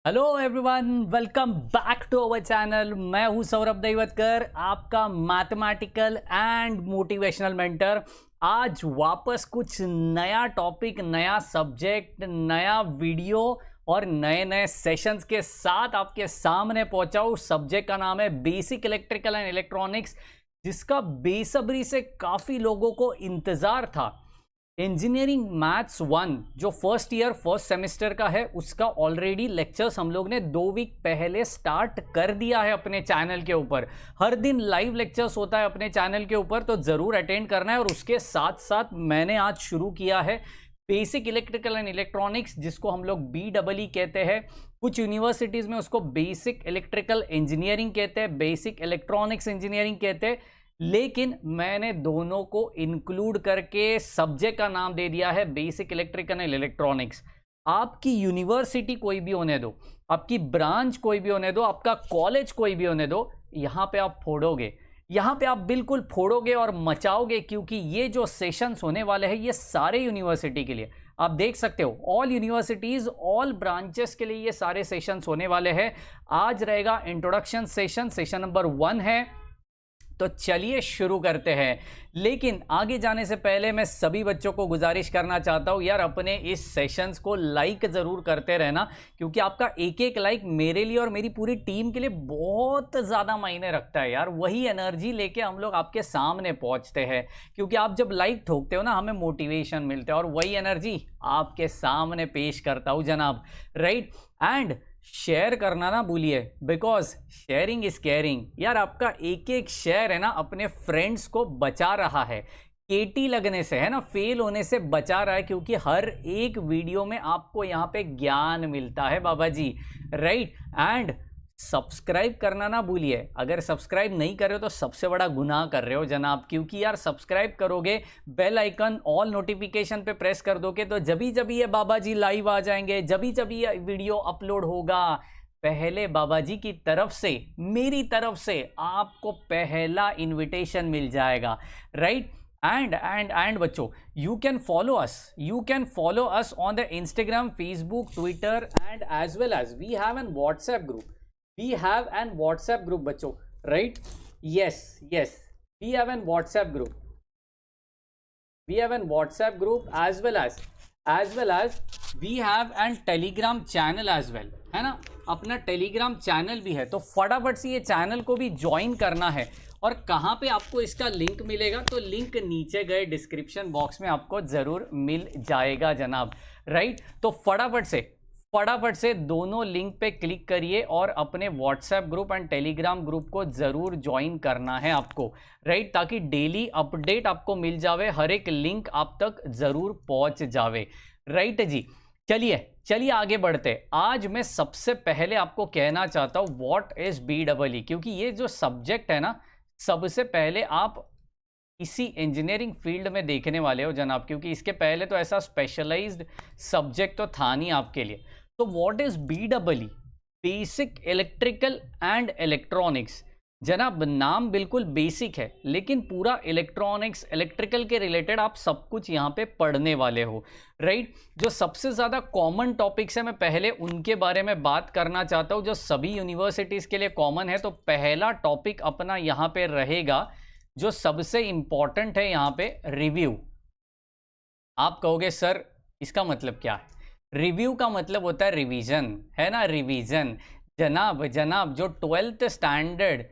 Hello everyone, welcome back to our channel. मैं हूं सौरभ दैवतकर, आपका मैथमेटिकल एंड मोटिवेशनल मेंटर। आज वापस कुछ नया टॉपिक, नया सब्जेक्ट, नया वीडियो और नए नए सेशंस के साथ आपके सामने पहुंचा हूं। सब्जेक्ट का नाम है बेसिक इलेक्ट्रिकल एंड इलेक्ट्रॉनिक्स, जिसका बेसब्री से काफ़ी लोगों को इंतज़ार था। इंजीनियरिंग मैथ्स 1 जो फर्स्ट ईयर फर्स्ट सेमेस्टर का है, उसका ऑलरेडी लेक्चर्स हम लोग ने 2 वीक पहले स्टार्ट कर दिया है अपने चैनल के ऊपर। हर दिन लाइव लेक्चर्स होता है अपने चैनल के ऊपर, तो ज़रूर अटेंड करना है। और उसके साथ साथ मैंने आज शुरू किया है बेसिक इलेक्ट्रिकल एंड इलेक्ट्रॉनिक्स, जिसको हम लोग BEE कहते हैं। कुछ यूनिवर्सिटीज़ में उसको बेसिक इलेक्ट्रिकल इंजीनियरिंग कहते हैं, बेसिक इलेक्ट्रॉनिक्स इंजीनियरिंग कहते हैं, लेकिन मैंने दोनों को इंक्लूड करके सब्जेक्ट का नाम दे दिया है बेसिक इलेक्ट्रिकल एंड इलेक्ट्रॉनिक्स। आपकी यूनिवर्सिटी कोई भी होने दो, आपकी ब्रांच कोई भी होने दो, आपका कॉलेज कोई भी होने दो, यहाँ पे आप फोड़ोगे, यहाँ पे आप बिल्कुल फोड़ोगे और मचाओगे, क्योंकि ये जो सेशंस होने वाले हैं ये सारे यूनिवर्सिटी के लिए, आप देख सकते हो, ऑल यूनिवर्सिटीज़, ऑल ब्रांचेस के लिए ये सारे सेशंस होने वाले हैं। आज रहेगा इंट्रोडक्शन सेशन, सेशन नंबर 1 है। तो चलिए शुरू करते हैं। लेकिन आगे जाने से पहले मैं सभी बच्चों को गुजारिश करना चाहता हूं, यार अपने इस सेशंस को लाइक ज़रूर करते रहना, क्योंकि आपका एक एक लाइक मेरे लिए और मेरी पूरी टीम के लिए बहुत ज़्यादा मायने रखता है यार। वही एनर्जी लेके हम लोग आपके सामने पहुंचते हैं, क्योंकि आप जब लाइक ठोकते हो ना, हमें मोटिवेशन मिलता है और वही एनर्जी आपके सामने पेश करता हूँ जनाब, राइट। एंड शेयर करना ना भूलिए, बिकॉज शेयरिंग इज केयरिंग। यार आपका एक एक शेयर है ना, अपने फ्रेंड्स को बचा रहा है, केटी लगने से, है ना, फेल होने से बचा रहा है, क्योंकि हर एक वीडियो में आपको यहाँ पे ज्ञान मिलता है बाबा जी, राइट। एंड सब्सक्राइब करना ना भूलिए। अगर सब्सक्राइब नहीं कर रहे हो तो सबसे बड़ा गुनाह कर रहे हो जनाब, क्योंकि यार सब्सक्राइब करोगे, बेल आइकन ऑल नोटिफिकेशन पे प्रेस कर दोगे, तो जब ये बाबा जी लाइव आ जाएंगे, जब ये वीडियो अपलोड होगा, पहले बाबा जी की तरफ से, मेरी तरफ से आपको पहला इन्विटेशन मिल जाएगा, राइट। एंड बच्चों, you can follow us on the Instagram, Facebook, Twitter, and as well as we have an WhatsApp group. We have an WhatsApp group बच्चों, right? Yes, we have an WhatsApp group. We have an WhatsApp group as well as we have an Telegram channel as well, है ना। अपना Telegram channel भी है, तो फटाफट से ये चैनल को भी ज्वाइन करना है। और कहाँ पे आपको इसका लिंक मिलेगा, तो लिंक नीचे गए डिस्क्रिप्शन बॉक्स में आपको ज़रूर मिल जाएगा जनाब, राइट। तो फटाफट से दोनों लिंक पे क्लिक करिए और अपने WhatsApp group and Telegram group को ज़रूर ज्वाइन करना है आपको, राइट, ताकि डेली अपडेट आपको मिल जावे, हर एक लिंक आप तक ज़रूर पहुंच जावे, राइट जी। चलिए आगे बढ़ते। आज मैं सबसे पहले आपको कहना चाहता हूँ व्हाट इज़ BEE, क्योंकि ये जो सब्जेक्ट है ना, सबसे पहले आप इसी इंजीनियरिंग फील्ड में देखने वाले हो जनाब, क्योंकि इसके पहले तो ऐसा स्पेशलाइज्ड सब्जेक्ट तो था नहीं आपके लिए। तो what is BEE, basic electrical and electronics. जनाब नाम बिल्कुल बेसिक है, लेकिन पूरा इलेक्ट्रॉनिक्स, इलेक्ट्रिकल के रिलेटेड आप सब कुछ यहाँ पे पढ़ने वाले हो, राइट। जो सबसे ज़्यादा कॉमन टॉपिक्स है, मैं पहले उनके बारे में बात करना चाहता हूँ, जो सभी यूनिवर्सिटीज़ के लिए कॉमन है। तो पहला टॉपिक अपना यहाँ पे रहेगा, जो सबसे इंपॉर्टेंट है यहाँ पे, रिव्यू। आप कहोगे सर इसका मतलब क्या है? रिव्यू का मतलब होता है रिवीजन, है ना, रिवीजन। जनाब जो 12th स्टैंडर्ड,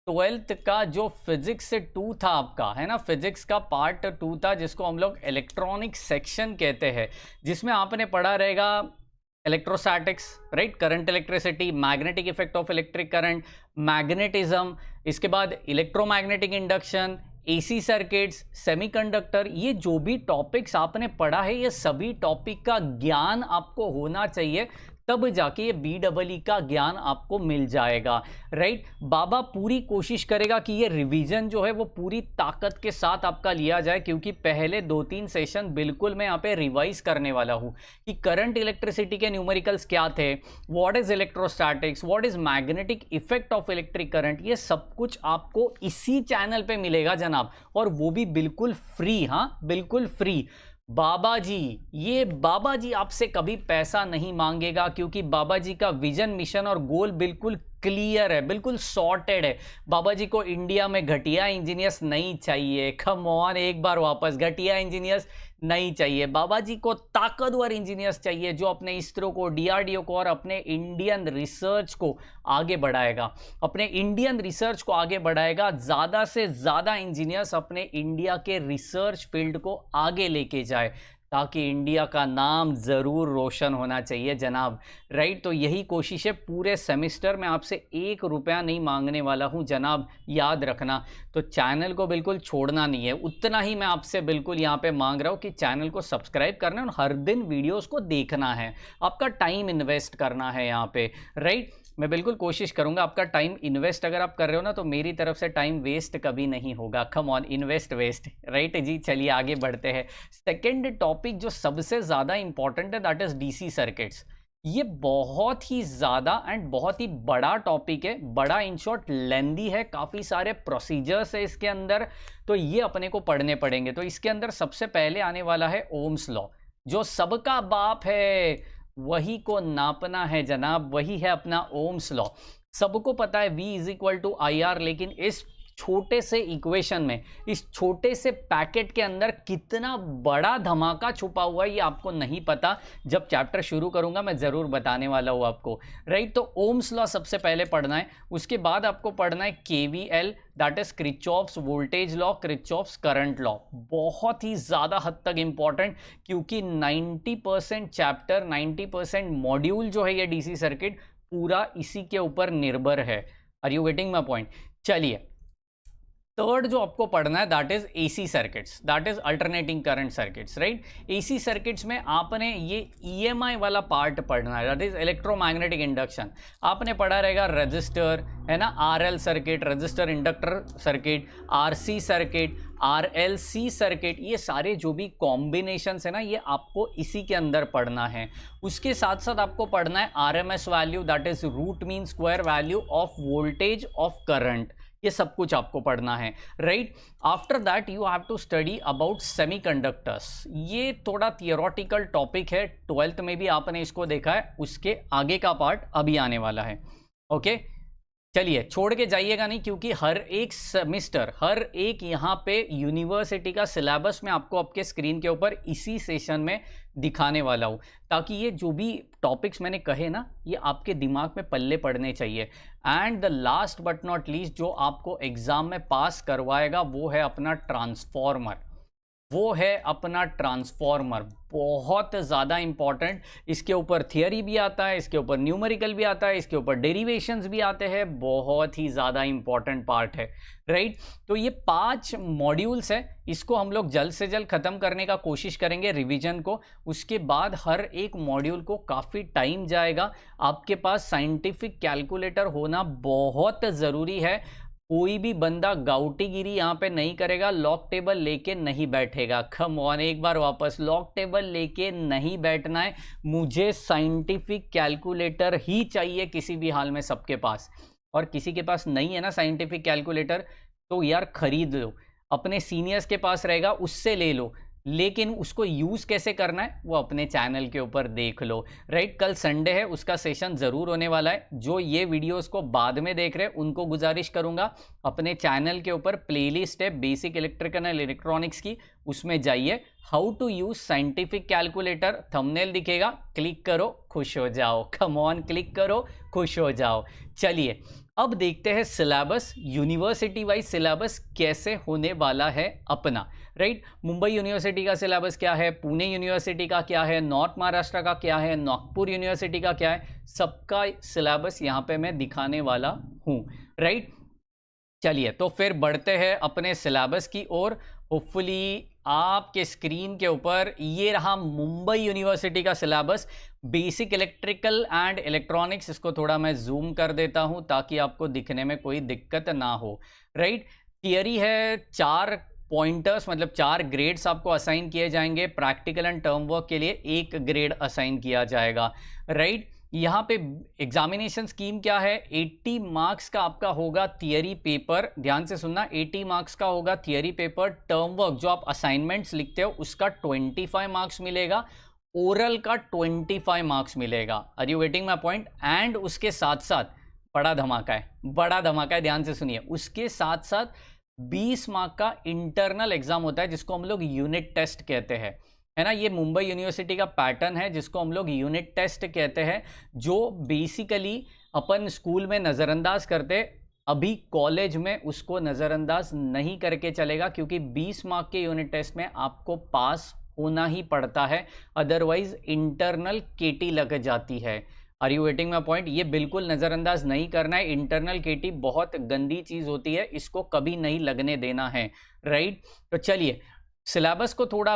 12th का जो फिजिक्स 2 था आपका, है ना, फिजिक्स का पार्ट 2 था, जिसको हम लोग इलेक्ट्रॉनिक सेक्शन कहते हैं, जिसमें आपने पढ़ा रहेगा electrostatics, right, current electricity, magnetic effect of electric current, magnetism, इसके बाद electromagnetic induction, AC circuits, semiconductor. ये जो भी टॉपिक्स आपने पढ़ा है, ये सभी टॉपिक का ज्ञान आपको होना चाहिए, तब जाके ये BEE का ज्ञान आपको मिल जाएगा, राइट। बाबा पूरी कोशिश करेगा कि ये रिवीजन जो है वो पूरी ताकत के साथ आपका लिया जाए, क्योंकि पहले 2-3 सेशन बिल्कुल मैं यहाँ पे रिवाइज करने वाला हूँ कि करंट इलेक्ट्रिसिटी के न्यूमेरिकल्स क्या थे, what is electrostatics, what is magnetic effect of electric current. ये सब कुछ आपको इसी चैनल पे मिलेगा जनाब, और वो भी बिल्कुल फ्री, हाँ बिल्कुल फ्री। बाबा जी, ये बाबा जी आपसे कभी पैसा नहीं मांगेगा, क्योंकि बाबा जी का विजन, मिशन और गोल बिल्कुल क्लियर है, बिल्कुल सॉर्टेड है। बाबा जी को इंडिया में घटिया इंजीनियर्स नहीं चाहिए। कम ऑन, एक बार वापस, घटिया इंजीनियर्स नहीं चाहिए। बाबा जी को ताकतवर इंजीनियर्स चाहिए, जो अपने इसरो को, डीआरडीओ को और अपने इंडियन रिसर्च को आगे बढ़ाएगा, अपने इंडियन रिसर्च को आगे बढ़ाएगा। ज़्यादा से ज़्यादा इंजीनियर्स अपने इंडिया के रिसर्च फील्ड को आगे लेके जाए, ताकि इंडिया का नाम ज़रूर रोशन होना चाहिए जनाब। राइट, तो यही कोशिश है। पूरे सेमेस्टर में आपसे 1 रुपया नहीं मांगने वाला हूं जनाब, याद रखना। तो चैनल को बिल्कुल छोड़ना नहीं है, उतना ही मैं आपसे बिल्कुल यहाँ पे मांग रहा हूँ कि चैनल को सब्सक्राइब करना है और हर दिन वीडियोस को देखना है, आपका टाइम इन्वेस्ट करना है यहाँ पे। राइट, मैं बिल्कुल कोशिश करूंगा। आपका टाइम इन्वेस्ट अगर आप कर रहे हो ना, तो मेरी तरफ से टाइम वेस्ट कभी नहीं होगा। Come on, invest waste. Right ji, चलिए आगे बढ़ते हैं। सेकेंड टॉपिक जो सबसे ज़्यादा इंपॉर्टेंट है, दैट इज डीसी सर्किट्स। ये बहुत ही ज़्यादा एंड बहुत ही बड़ा टॉपिक है, बड़ा इन शॉर्ट लेंदी है, काफ़ी सारे प्रोसीजर्स है इसके अंदर, तो ये अपने को पढ़ने पड़ेंगे। तो इसके अंदर सबसे पहले आने वाला है ओम्स लॉ, जो सबका बाप है, वही को नापना है जनाब, वही है अपना ओम्स लॉ। सबको पता है V is equal to IR, लेकिन इस छोटे से इक्वेशन में, इस छोटे से पैकेट के अंदर कितना बड़ा धमाका छुपा हुआ है, ये आपको नहीं पता। जब चैप्टर शुरू करूंगा मैं ज़रूर बताने वाला हूँ आपको। राइट, तो ओम्स लॉ सबसे पहले पढ़ना है। उसके बाद आपको पढ़ना है KVL, that is Kirchhoff's voltage law, Kirchhoff's current law. बहुत ही ज़्यादा हद तक इंपॉर्टेंट, क्योंकि 90% चैप्टर, 90% मॉड्यूल जो है ये डीसी सर्किट पूरा इसी के ऊपर निर्भर है। Are you getting my point? चलिए, थर्ड जो आपको पढ़ना है, that is AC circuits, that is alternating current circuits. Right, AC circuits में आपने ये EMI वाला पार्ट पढ़ना है, दैट इज इलेक्ट्रोमैग्नेटिक इंडक्शन। आपने पढ़ा रहेगा रजिस्टर, है ना, RL circuit, register inductor circuit, RC circuit, RLC circuit, ये सारे जो भी कॉम्बिनेशंस है ना, ये आपको इसी के अंदर पढ़ना है। उसके साथ साथ आपको पढ़ना है RMS value, that is root mean square value of voltage of current, ये सब कुछ आपको पढ़ना है। Right, after that you have to study about semiconductors. ये थोड़ा थियोरेटिकल टॉपिक है, 12th में भी आपने इसको देखा है, उसके आगे का पार्ट अभी आने वाला है। ओके, चलिए, छोड़ के जाइएगा नहीं, क्योंकि हर एक सेमेस्टर, हर एक यहाँ पे यूनिवर्सिटी का सिलेबस मैं आपको आपके स्क्रीन के ऊपर इसी सेशन में दिखाने वाला हूँ, ताकि ये जो भी टॉपिक्स मैंने कहे ना, ये आपके दिमाग में पल्ले पड़ने चाहिए। And the last but not least, जो आपको एग्जाम में पास करवाएगा, वो है अपना ट्रांसफॉर्मर, वो है अपना ट्रांसफॉर्मर। बहुत ज़्यादा इंपॉर्टेंट, इसके ऊपर थियरी भी आता है, इसके ऊपर न्यूमेरिकल भी आता है, इसके ऊपर डेरिवेशंस भी आते हैं, बहुत ही ज़्यादा इंपॉर्टेंट पार्ट है। राइट, तो ये 5 मॉड्यूल्स है, इसको हम लोग जल्द से जल्द ख़त्म करने का कोशिश करेंगे रिवीजन को। उसके बाद हर एक मॉड्यूल को काफ़ी टाइम जाएगा। आपके पास साइंटिफिक कैलकुलेटर होना बहुत ज़रूरी है। कोई भी बंदा गाउटीगिरी यहाँ पे नहीं करेगा, लॉक टेबल लेके नहीं बैठेगा। कम ऑन, एक बार वापस, लॉक टेबल लेके नहीं बैठना है। मुझे साइंटिफिक कैलकुलेटर ही चाहिए किसी भी हाल में, सबके पास। और किसी के पास नहीं है ना साइंटिफिक कैलकुलेटर, तो यार खरीद लो, अपने सीनियर्स के पास रहेगा, उससे ले लो, लेकिन उसको यूज़ कैसे करना है वो अपने चैनल के ऊपर देख लो। राइट, कल संडे है, उसका सेशन ज़रूर होने वाला है। जो ये वीडियोस को बाद में देख रहे हैं, उनको गुजारिश करूंगा, अपने चैनल के ऊपर प्लेलिस्ट है बेसिक इलेक्ट्रिकल एंड इलेक्ट्रॉनिक्स की, उसमें जाइए, how to use scientific calculator, thumbnail दिखेगा, क्लिक करो, खुश हो जाओ। कम ऑन, क्लिक करो, खुश हो जाओ। चलिए, अब देखते हैं सिलेबस, यूनिवर्सिटी वाइज सिलेबस कैसे होने वाला है अपना। राइट, मुंबई यूनिवर्सिटी का सिलेबस क्या है, पुणे यूनिवर्सिटी का क्या है, नॉर्थ महाराष्ट्र का क्या है, नागपुर यूनिवर्सिटी का क्या है, सबका सिलेबस यहाँ पे मैं दिखाने वाला हूँ। राइट, चलिए, तो फिर बढ़ते हैं अपने सिलेबस की ओर। होपफुली आपके स्क्रीन के ऊपर ये रहा मुंबई यूनिवर्सिटी का syllabus, basic electrical and electronics. इसको थोड़ा मैं जूम कर देता हूं ताकि आपको दिखने में कोई दिक्कत ना हो। राइट, थियरी है 4 पॉइंटर्स, मतलब 4 ग्रेड्स आपको असाइन किए जाएंगे। प्रैक्टिकल एंड टर्म वर्क के लिए 1 ग्रेड असाइन किया जाएगा। राइट, यहाँ पे एग्जामिनेशन स्कीम क्या है, 80 मार्क्स का आपका होगा थियरी पेपर, ध्यान से सुनना, 80 मार्क्स का होगा थियरी पेपर। टर्म वर्क जो आप असाइनमेंट्स लिखते हो उसका 25 मार्क्स मिलेगा, ओरल का 25 मार्क्स मिलेगा। Are you getting my point? And उसके साथ साथ बड़ा धमाका है, बड़ा धमाका है, ध्यान से सुनिए, उसके साथ साथ 20 मार्क का इंटरनल एग्जाम होता है जिसको हम लोग यूनिट टेस्ट कहते हैं, है ना। ये मुंबई यूनिवर्सिटी का पैटर्न है जिसको हम लोग यूनिट टेस्ट कहते हैं, जो बेसिकली अपन स्कूल में नज़रअंदाज करते, अभी कॉलेज में उसको नज़रअंदाज नहीं करके चलेगा, क्योंकि 20 मार्क के यूनिट टेस्ट में आपको पास होना ही पड़ता है, अदरवाइज इंटरनल केटी लग जाती है। Are you getting my point? ये बिल्कुल नज़रअंदाज नहीं करना है, इंटरनल केटी बहुत गंदी चीज़ होती है, इसको कभी नहीं लगने देना है, राइट। तो चलिए सिलेबस को थोड़ा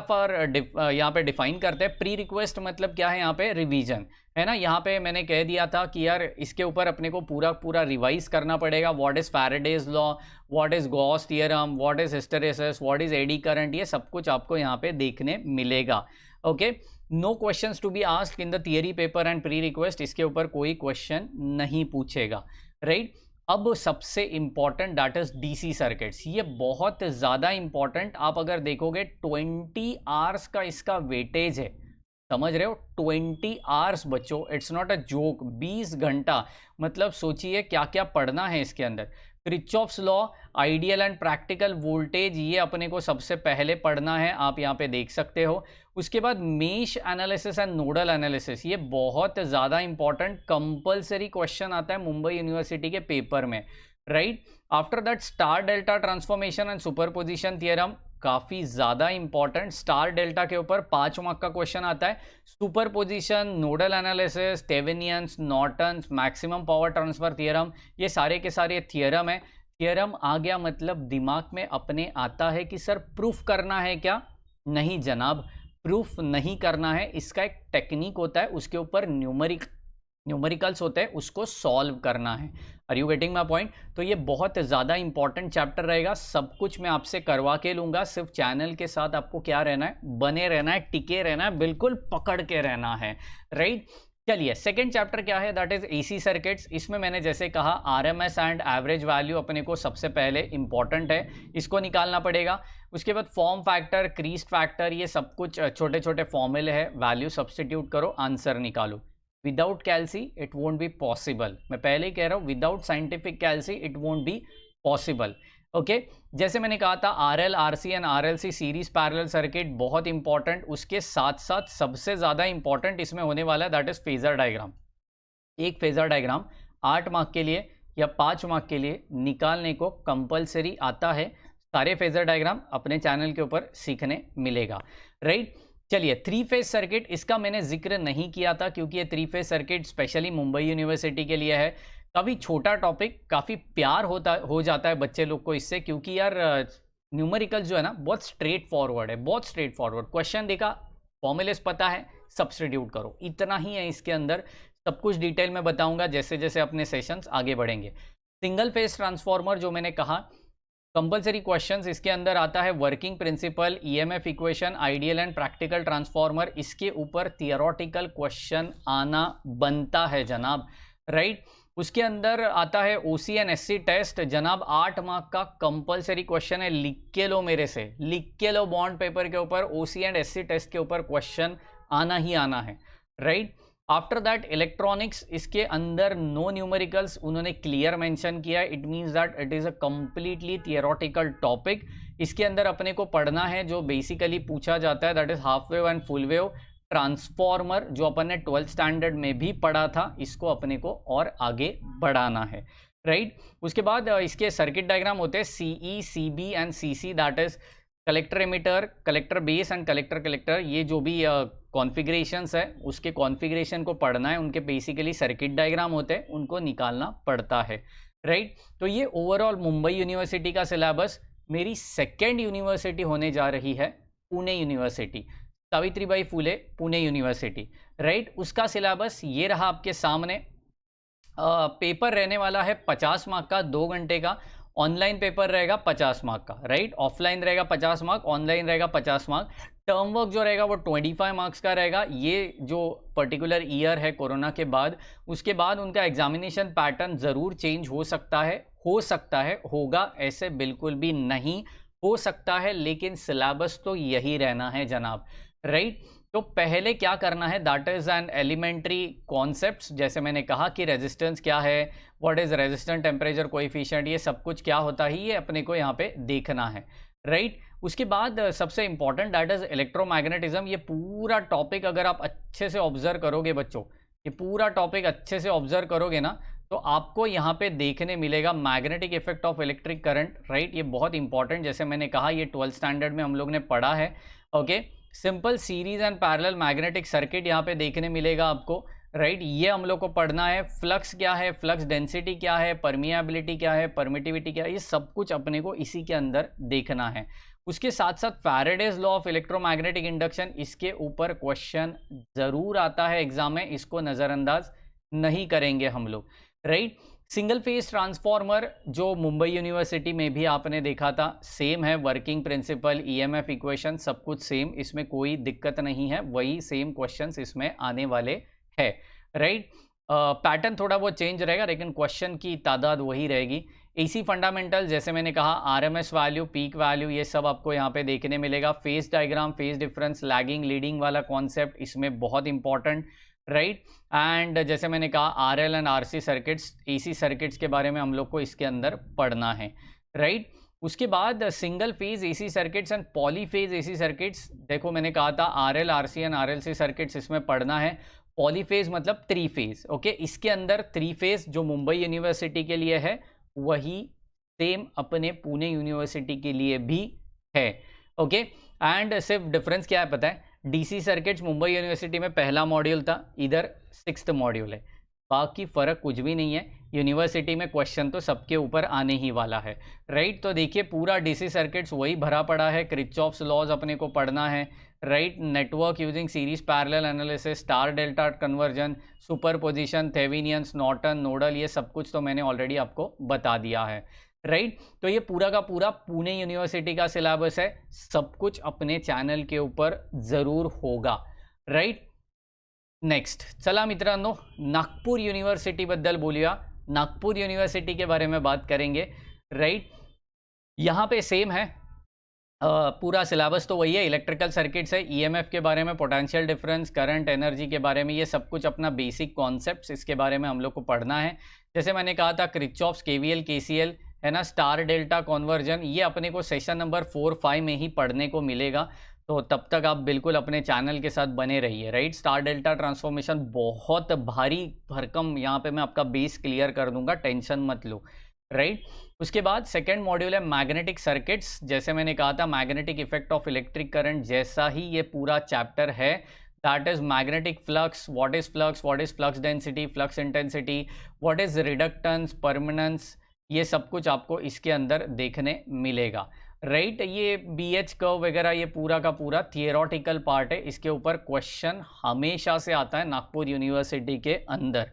यहाँ पे डिफाइन करते हैं। प्री रिक्वेस्ट मतलब क्या है, यहाँ पे रिवीजन है ना। यहाँ पे मैंने कह दिया था कि यार इसके ऊपर अपने को पूरा रिवाइज करना पड़ेगा। What is Faraday's law, what is Gauss theorem, what is hysteresis, what is eddy current, ये सब कुछ आपको यहाँ पे देखने मिलेगा। Okay, no questions to be asked in the theory paper and pre request, इसके ऊपर कोई क्वेश्चन नहीं पूछेगा, राइट। अब सबसे important that is DC circuits, ये बहुत ज़्यादा इंपॉर्टेंट। आप अगर देखोगे 20 आवर्स का इसका वेटेज है, समझ रहे हो, 20 आवर्स बच्चों, इट्स नॉट अ जोक, 20 घंटा, मतलब सोचिए क्या क्या पढ़ना है इसके अंदर। Kirchhoff's law, ideal and practical voltage, ये अपने को सबसे पहले पढ़ना है, आप यहाँ पे देख सकते हो। उसके बाद mesh analysis and nodal analysis, ये बहुत ज़्यादा इंपॉर्टेंट कंपलसरी क्वेश्चन आता है मुंबई यूनिवर्सिटी के पेपर में, right. After that star delta transformation and superposition theorem, काफ़ी ज़्यादा इंपॉर्टेंट। स्टार डेल्टा के ऊपर 5 मार्क का क्वेश्चन आता है। Superposition, nodal analysis, Thevenin's, Norton's, maximum power transfer theorem, ये सारे के सारे थियरम है। थियरम आ गया मतलब दिमाग में अपने आता है कि सर प्रूफ करना है क्या? नहीं जनाब, प्रूफ नहीं करना है, इसका एक टेक्निक होता है, उसके ऊपर न्यूमेरिकल्स होते हैं, उसको सॉल्व करना है। Are you getting my point? तो ये बहुत ज़्यादा इंपॉर्टेंट चैप्टर रहेगा, सब कुछ मैं आपसे करवा के लूँगा, सिर्फ चैनल के साथ आपको क्या रहना है, बने रहना है, टिके रहना है, बिल्कुल पकड़ के रहना है, राइट। चलिए सेकेंड चैप्टर क्या है, दैट इज एसी सर्किट्स। इसमें मैंने जैसे कहा आरएमएस एंड एवरेज वैल्यू अपने को सबसे पहले इंपॉर्टेंट है, इसको निकालना पड़ेगा। उसके बाद फॉर्म फैक्टर, क्रीस्ट फैक्टर, ये सब कुछ छोटे छोटे फॉर्मूले है, वैल्यू सब्सटीट्यूट करो, आंसर निकालो। Without calci it won't be possible, मैं पहले ही कह रहा हूँ, without scientific calci it won't be possible. Okay, जैसे मैंने कहा था RL, RC and RLC series parallel circuit बहुत इंपॉर्टेंट। उसके साथ साथ सबसे ज़्यादा इंपॉर्टेंट इसमें होने वाला है दैट इज फेजर डायग्राम। एक फेजर डायग्राम 8 मार्क के लिए या 5 मार्क के लिए निकालने को कंपलसरी आता है। सारे फेजर डायग्राम अपने चैनल के ऊपर सीखने मिलेगा, राइट। चलिए 3 फेज सर्किट, इसका मैंने जिक्र नहीं किया था क्योंकि ये 3 phase circuit specially Mumbai university के लिए है। काफ़ी छोटा टॉपिक, काफ़ी प्यार हो जाता है बच्चे लोग को इससे, क्योंकि यार न्यूमेरिकल जो है ना बहुत स्ट्रेट फॉरवर्ड है, बहुत स्ट्रेट फॉरवर्ड। क्वेश्चन देखा, फॉर्मूलेस पता है, सब्स्टिट्यूट करो, इतना ही है इसके अंदर। सब कुछ डिटेल में बताऊंगा जैसे जैसे अपने सेशंस आगे बढ़ेंगे। सिंगल फेज ट्रांसफॉर्मर जो मैंने कहा, कंपलसरी क्वेश्चंस इसके अंदर आता है, working principle, EMF equation, ideal and practical transformer, इसके ऊपर थियोरेटिकल क्वेश्चन आना बनता है जनाब, राइट। उसके अंदर आता है ओसी एंड एससी टेस्ट, जनाब 8 मार्क का कंपलसरी क्वेश्चन है, लिख के लो मेरे से, लिख के लो, बॉन्ड पेपर के ऊपर ओसी एंड एससी टेस्ट के ऊपर क्वेश्चन आना ही आना है, राइट। आफ्टर दैट इलेक्ट्रॉनिक्स, इसके अंदर नो न्यूमेरिकल्स उन्होंने क्लियर मेंशन किया है, it means that it is a completely theoretical topic. इसके अंदर अपने को पढ़ना है जो बेसिकली पूछा जाता है that is half wave and full wave transformer, जो अपन ने 12th स्टैंडर्ड में भी पढ़ा था, इसको अपने को और आगे बढ़ाना है, राइट। उसके बाद इसके सर्किट डायग्राम होते हैं CE, CB and CC, that is collector emitter, collector base and collector collector. ये जो भी कॉन्फ़िगरेशंस है उसके कॉन्फ़िगरेशन को पढ़ना है, उनके बेसिकली सर्किट डायग्राम होते हैं, उनको निकालना पड़ता है, राइट। तो ये ओवरऑल मुंबई यूनिवर्सिटी का सिलेबस। मेरी सेकेंड यूनिवर्सिटी होने जा रही है Pune university, Savitribai Phule Pune university, right. उसका सिलेबस ये रहा आपके सामने। पेपर रहने वाला है 50 मार्क का, 2 घंटे का, ऑनलाइन पेपर रहेगा 50 मार्क का, राइट। ऑफलाइन रहेगा 50 मार्क, ऑनलाइन रहेगा 50 मार्क। टर्म वर्क जो रहेगा वो 25 मार्क्स का रहेगा। ये जो पर्टिकुलर ईयर है कोरोना के बाद, उसके बाद उनका एग्जामिनेशन पैटर्न ज़रूर चेंज हो सकता है, होगा ऐसे बिल्कुल भी नहीं, हो सकता है, लेकिन सिलेबस तो यही रहना है जनाब, राइट। तो पहले क्या करना है, that is an elementary concepts. जैसे मैंने कहा कि रेजिस्टेंस क्या है, what is resistant temperature coefficient, ये सब कुछ क्या होता है, ये अपने को यहाँ पे देखना है, राइट। उसके बाद सबसे इंपॉर्टेंट दैट इज इलेक्ट्रोमैग्नेटिज्म। ये पूरा टॉपिक अगर आप अच्छे से ऑब्जर्व करोगे बच्चों, ये पूरा टॉपिक अच्छे से ऑब्जर्व करोगे ना, तो आपको यहाँ पे देखने मिलेगा magnetic effect of electric current, right. ये बहुत इंपॉर्टेंट, जैसे मैंने कहा ये 12th स्टैंडर्ड में हम लोग ने पढ़ा है, okay. Simple series and parallel magnetic circuit यहाँ पे देखने मिलेगा आपको, राइट। ये हम लोग को पढ़ना है। फ्लक्स क्या है, फ्लक्स डेंसिटी क्या है, परमिएबिलिटी क्या है, परमिटिविटी क्या है, ये सब कुछ अपने को इसी के अंदर देखना है। उसके साथ साथ Faraday's law of electromagnetic induction, इसके ऊपर क्वेश्चन जरूर आता है एग्जाम में, इसको नज़रअंदाज नहीं करेंगे हम लोग, राइट। सिंगल फेज ट्रांसफॉर्मर जो मुंबई यूनिवर्सिटी में भी आपने देखा था, सेम है, वर्किंग प्रिंसिपल, ईएमएफ इक्वेशन सब कुछ सेम, इसमें कोई दिक्कत नहीं है, वही सेम क्वेश्चंस इसमें आने वाले है, राइट। पैटर्न थोड़ा बहुत चेंज रहेगा, लेकिन क्वेश्चन की तादाद वही रहेगी। एसी फंडामेंटल, जैसे मैंने कहा, आरएमएस वैल्यू, पीक वैल्यू, ये सब आपको यहाँ पे देखने मिलेगा। Phase diagram, phase difference, lagging leading वाला कॉन्सेप्ट इसमें बहुत इंपॉर्टेंट, राइट। एंड जैसे मैंने कहा RL and RC circuits, AC circuits के बारे में हम लोग को इसके अंदर पढ़ना है, राइट। उसके बाद single phase AC circuits and polyphase AC circuits, देखो मैंने कहा था RL, RC and RLC circuits इसमें पढ़ना है। पॉलीफेज मतलब 3 फेज, ओके। इसके अंदर 3 फेज जो मुंबई यूनिवर्सिटी के लिए है, वही सेम अपने पुणे यूनिवर्सिटी के लिए भी है, ओके। एंड सिर्फ डिफरेंस क्या है पता है, डीसी सर्किट्स मुंबई यूनिवर्सिटी में पहला मॉड्यूल था, इधर 6th मॉड्यूल है, बाकी फ़र्क कुछ भी नहीं है। यूनिवर्सिटी में क्वेश्चन तो सबके ऊपर आने ही वाला है, राइट। तो देखिए पूरा डीसी सर्किट्स वही भरा पड़ा है, किरचॉफ्स लॉज अपने को पढ़ना है, right. Network using series parallel analysis, star delta conversion, superposition, Thevenin's, Norton, nodal, ये सब कुछ तो मैंने ऑलरेडी आपको बता दिया है, राइट। तो ये पूरा का पूरा पुणे यूनिवर्सिटी का सिलेबस है, सब कुछ अपने चॅनल के ऊपर जरूर होगा, राइट। नेक्स्ट चला मित्रांनो, नागपूर यूनिवर्सिटी बद्दल बोलूया। नागपूर यूनिवर्सिटी के बारे में बात करेंगे, राइट। यहाँ पे सेम है, पूरा सिलेबस तो वही है, इलेक्ट्रिकल सर्किट्स है, ईएमएफ के बारे में, पोटेंशियल डिफरेंस, करंट, एनर्जी के बारे में, ये सब कुछ अपना बेसिक कॉन्सेप्ट्स, इसके बारे में हम लोग को पढ़ना है। जैसे मैंने कहा था किरचॉफ्स, केवीएल, केसीएल है ना, स्टार डेल्टा कन्वर्जन, ये अपने को सेशन नंबर 4-5 में ही पढ़ने को मिलेगा, तो तब तक आप बिल्कुल अपने चैनल के साथ बने रहिए, राइट। स्टार डेल्टा ट्रांसफॉर्मेशन बहुत भारी भरकम, यहाँ पे मैं आपका बेस क्लियर कर दूंगा, टेंशन मत लो, राइट। उसके बाद सेकेंड मॉड्यूल है मैग्नेटिक सर्किट्स। जैसे मैंने कहा था magnetic effect of electric current, जैसा ही ये पूरा चैप्टर है, that is magnetic flux, what is flux density, flux intensity, what is reluctance, permeance, ये सब कुछ आपको इसके अंदर देखने मिलेगा, राइट। ये बीएच कर्व वगैरह ये पूरा का पूरा थियोरेटिकल पार्ट है, इसके ऊपर क्वेश्चन हमेशा से आता है नागपुर यूनिवर्सिटी के अंदर,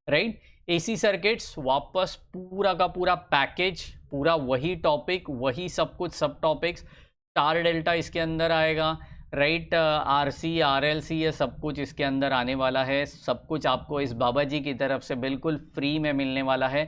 राइट। एसी सर्किट्स वापस पूरा का पूरा पैकेज, पूरा वही टॉपिक, वही सब कुछ सब टॉपिक्स, स्टार डेल्टा इसके अंदर आएगा, राइट। आरसी, आरएलसी, ये सब कुछ इसके अंदर आने वाला है। सब कुछ आपको इस बाबा जी की तरफ से बिल्कुल फ्री में मिलने वाला है।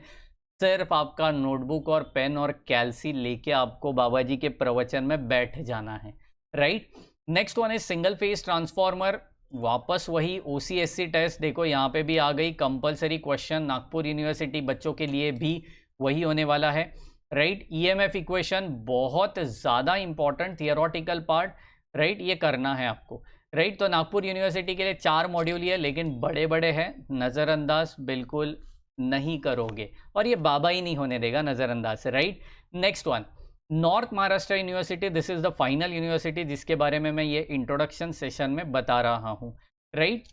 सिर्फ आपका नोटबुक और पेन और कैल्सी लेके आपको बाबा जी के प्रवचन में बैठ जाना है, right. Next one is single phase transformer, वापस वही ओसीएससी टेस्ट, देखो यहाँ पे भी आ गई कंपलसरी क्वेश्चन, नागपुर यूनिवर्सिटी बच्चों के लिए भी वही होने वाला है, राइट। ईएमएफ इक्वेशन बहुत ज़्यादा इंपॉर्टेंट थियोरेटिकल पार्ट, राइट, ये करना है आपको, राइट। तो नागपुर यूनिवर्सिटी के लिए 4 मॉड्यूल ही है, लेकिन बड़े बड़े हैं, नज़रअंदाज बिल्कुल नहीं करोगे, और ये बाबा ही नहीं होने देगा नज़रअंदाज से, right. Next one, north Maharashtra university, this is the final university जिसके बारे में मैं ये इंट्रोडक्शन सेशन में बता रहा हूँ, राइट।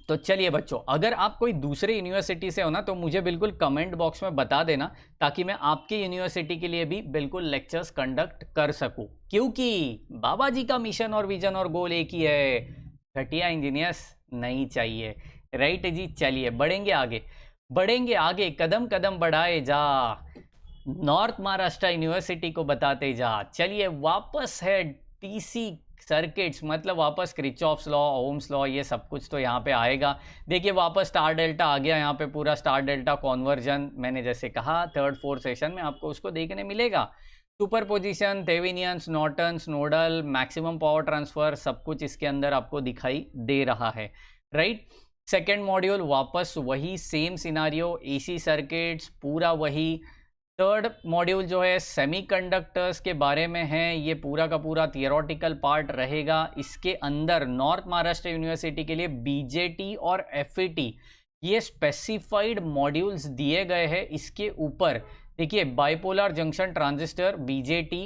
तो चलिए बच्चों, अगर आप कोई दूसरे यूनिवर्सिटी से हो ना, तो मुझे बिल्कुल कमेंट बॉक्स में बता देना, ताकि मैं आपके यूनिवर्सिटी के लिए भी बिल्कुल लेक्चर्स कंडक्ट कर सकूं, क्योंकि बाबा जी का मिशन और विजन और गोल एक ही है, घटिया इंजीनियर्स नहीं चाहिए, राइट जी। चलिए बढ़ेंगे आगे, बढ़ेंगे आगे, कदम कदम बढ़ाए जा, नॉर्थ महाराष्ट्र यूनिवर्सिटी को बताते जा। चलिए वापस है डीसी सर्किट्स, मतलब वापस क्रिचॉफ्स लॉ, ओम्स लॉ, ये सब कुछ तो यहाँ पे आएगा। देखिए वापस स्टार डेल्टा आ गया यहाँ पे, पूरा स्टार डेल्टा कॉन्वर्जन, मैंने जैसे कहा थर्ड फोर्थ सेशन में आपको उसको देखने मिलेगा। Superposition, Thevenin's, Norton's, nodal, maximum power transfer, सब कुछ इसके अंदर आपको दिखाई दे रहा है, राइट। सेकेंड मॉड्यूल वापस वही सेम सिनारियो, एसी सर्किट्स, पूरा वही। थर्ड मॉड्यूल जो है सेमीकंडक्टर्स के बारे में है, ये पूरा का पूरा थियोरेटिकल पार्ट रहेगा। इसके अंदर नॉर्थ महाराष्ट्र यूनिवर्सिटी के लिए बीजेटी और एफईटी ये स्पेसिफाइड मॉड्यूल्स दिए गए हैं। इसके ऊपर देखिए bipolar junction transistor BJT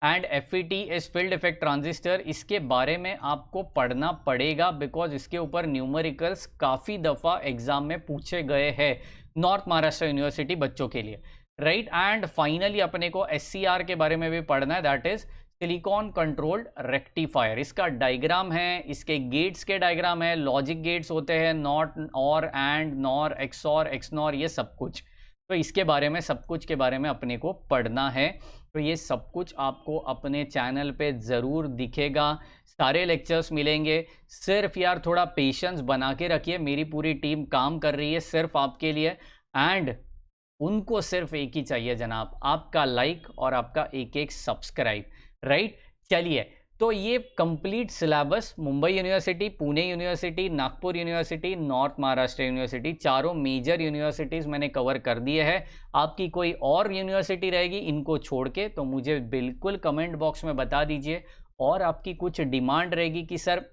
and FET is field effect transistor, इसके बारे में आपको पढ़ना पड़ेगा बिकॉज इसके ऊपर न्यूमेरिकल्स काफ़ी दफ़ा एग्जाम में पूछे गए हैं नॉर्थ महाराष्ट्र यूनिवर्सिटी बच्चों के लिए, राइट। एंड फाइनली अपने को एससीआर के बारे में भी पढ़ना है, that is silicon controlled rectifier. इसका डायग्राम है, इसके गेट्स के डायग्राम है, लॉजिक गेट्स होते हैं, नॉट, और, एंड, नॉर, एक्सॉर, एक्सनॉर, ये सब कुछ, तो इसके बारे में सब कुछ के बारे में अपने को पढ़ना है। तो ये सब कुछ आपको अपने चैनल पे ज़रूर दिखेगा, सारे लेक्चर्स मिलेंगे। सिर्फ यार थोड़ा पेशेंस बना के रखिए, मेरी पूरी टीम काम कर रही है सिर्फ आपके लिए, एंड उनको सिर्फ एक ही चाहिए जनाब, आपका लाइक और आपका एक एक सब्सक्राइब, राइट। चलिए, तो ये complete syllabus Mumbai university, Pune university, Nagpur university, north Maharashtra university, चारों मेजर यूनिवर्सिटीज़ मैंने कवर कर दिए हैं। आपकी कोई और यूनिवर्सिटी रहेगी इनको छोड़ के तो मुझे बिल्कुल कमेंट बॉक्स में बता दीजिए, और आपकी कुछ डिमांड रहेगी कि सर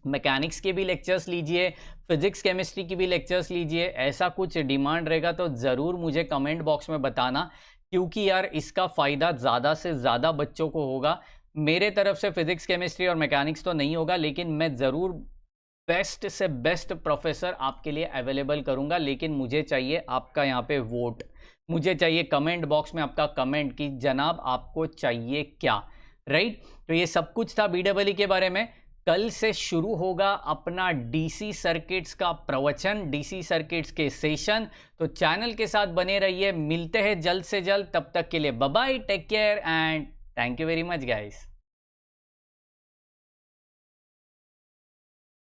मैकेनिक्स के भी लेक्चर्स लीजिए, फिजिक्स केमिस्ट्री की भी लेक्चर्स लीजिए, ऐसा कुछ डिमांड रहेगा तो ज़रूर मुझे कमेंट बॉक्स में बताना, क्योंकि यार इसका फ़ायदा ज़्यादा से ज़्यादा बच्चों को होगा। मेरे तरफ से फिजिक्स केमिस्ट्री और मैकेनिक्स तो नहीं होगा, लेकिन मैं ज़रूर बेस्ट से बेस्ट प्रोफेसर आपके लिए अवेलेबल करूंगा, लेकिन मुझे चाहिए आपका यहाँ पे वोट, मुझे चाहिए कमेंट बॉक्स में आपका कमेंट कि जनाब आपको चाहिए क्या, राइट। तो ये सब कुछ था BEE के बारे में। कल से शुरू होगा अपना डीसी सर्किट्स का प्रवचन, डीसी सर्किट्स के सेशन, तो चैनल के साथ बने रहिए। मिलते हैं जल्द से जल्द, तब तक के लिए bye bye, take care and thank you very much guys.